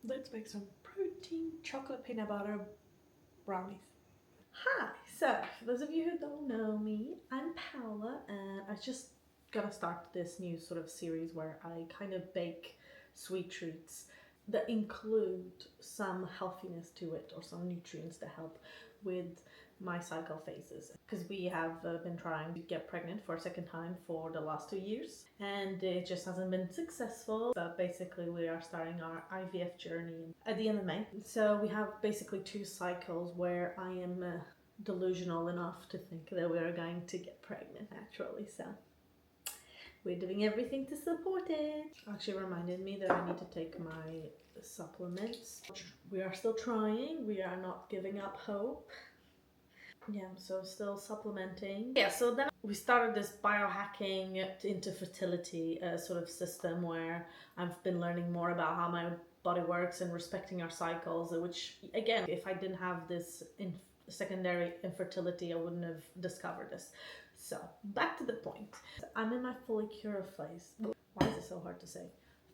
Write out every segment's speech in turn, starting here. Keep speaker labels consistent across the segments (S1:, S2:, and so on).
S1: Let's make some protein chocolate peanut butter brownies. Hi, so for those of you who don't know me, I'm Paula and I just gonna start this new sort of series where I kind of bake sweet treats that include some healthiness to it or some nutrients to help with my cycle phases, because we have been trying to get pregnant for a second time for the last 2 years and it just hasn't been successful. But basically we are starting our IVF journey at the end of May, so we have basically 2 cycles where I am delusional enough to think that we are going to get pregnant naturally, so we're doing everything to support it. Actually reminded me that I need to take my supplements. We are still trying, we are not giving up hope. Yeah, so still supplementing. Yeah, so then we started this biohacking into fertility sort of system where I've been learning more about how my body works and respecting our cycles, which again, if I didn't have this secondary infertility, I wouldn't have discovered this. So back to the point. I'm in my follicular phase. Why is it so hard to say?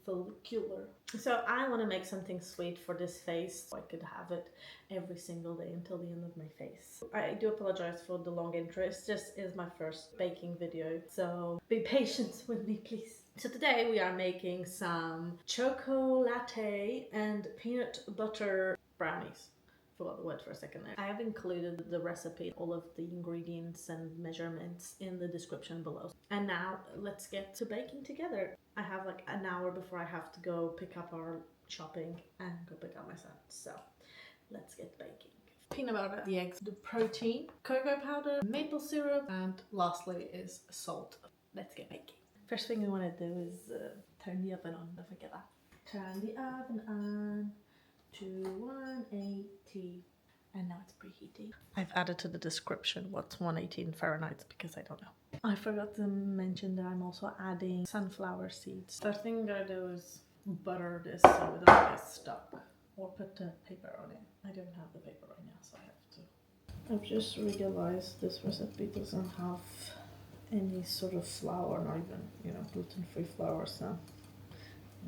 S1: Follicular. So I want to make something sweet for this phase so I could have it every single day until the end of my phase. I do apologize for the long intro. It just is my first baking video, so be patient with me please. So today we are making some choco latte and peanut butter brownies. Forgot the word for a second there. I have included the recipe, all of the ingredients and measurements in the description below. And now let's get to baking together. I have like an hour before I have to go pick up our shopping and go pick up my son. So let's get baking. Peanut butter, the eggs, the protein, cocoa powder, maple syrup, and lastly is salt. Let's get baking. First thing we want to do is turn the oven on. Don't forget that. Turn the oven on to 180, and now it's preheating. I've added to the description what's 180 in Fahrenheit because I don't know. I forgot to mention that I'm also adding sunflower seeds. First thing I'm gonna do is butter this so it doesn't get stuck, or put the paper on it. I don't have the paper right now, so I have to. I've just realized this recipe doesn't have any sort of flour, not even, gluten-free flour, so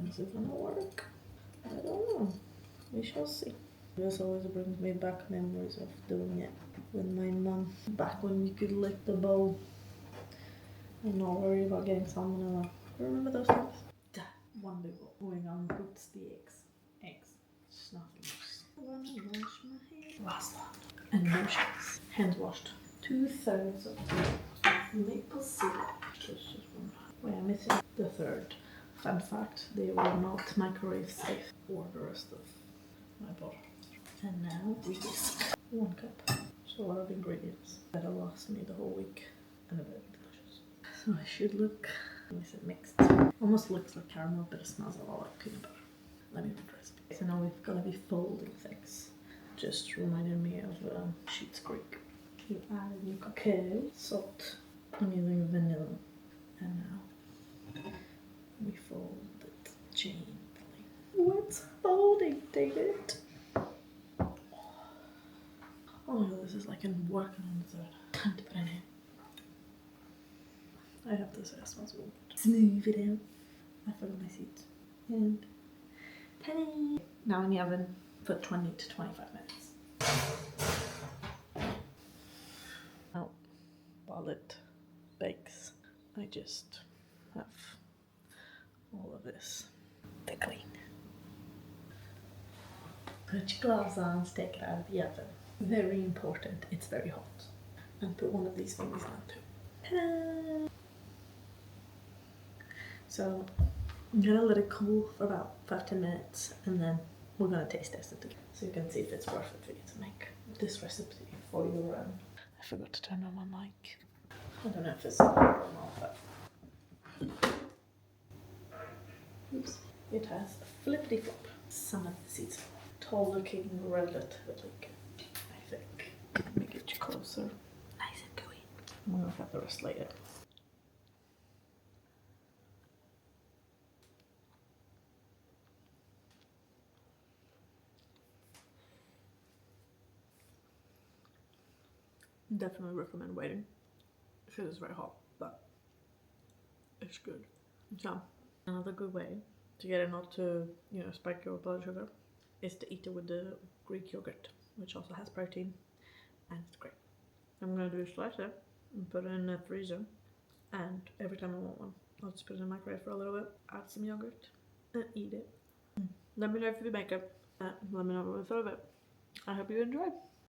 S1: is it gonna work? I don't know. We shall see. This always brings me back memories of doing it with my mum. Back when we could lick the bowl and not worry about getting salmonella. Remember those times? One big bowl. Going on puts the eggs. It's nothing else. I'm gonna wash my hands. Last one. And no shells. Hands washed. 2/3 of the maple syrup. Wait, I'm missing the third. Fun fact, they were not microwave safe, or the rest of my butter. And now we whisk. 1 cup. So a lot of ingredients. That'll last me the whole week and a bit delicious. So I should look, is it mixed? Almost looks like caramel, but it smells a lot like peanut butter. Let me read the recipe. So now we've got to be folding things. Just reminded me of Sheets Creek. You add your cacao, salt. I'm using vanilla. And now we fold it gently. What's folding, David? Oh my god, this is like I'm working on the third. Time to put it in. I have to say it smells really good. Smooth it out. I forgot my seeds. And penny. Now in the oven for 20 to 25 minutes. Now, while it bakes, I just have all of this to clean. Put your gloves on, take it out of the oven. Very important, it's very hot. And put one of these things on too. Ta-da! So I'm gonna let it cool for about 5 to 10 minutes and then we're gonna taste test it again. So you can see if it's worth it for you to make this recipe for your own. I forgot to turn on my mic. I don't know if it's normal, but oops. It has a flippity flop. Some of the seeds tall looking relatively good, I think. Let me get you closer. Nice and gooey. I'm gonna have the rest later. Definitely recommend waiting because it's very hot, but it's good. So another good way to get it not to spike your blood sugar is to eat it with the Greek yogurt, which also has protein, and it's great. I'm gonna do a slicer and put it in the freezer, and every time I want one, I'll just put it in the microwave for a little bit, add some yogurt, and eat it. Let me know if you make it. Let me know what you thought of it. I hope you enjoyed.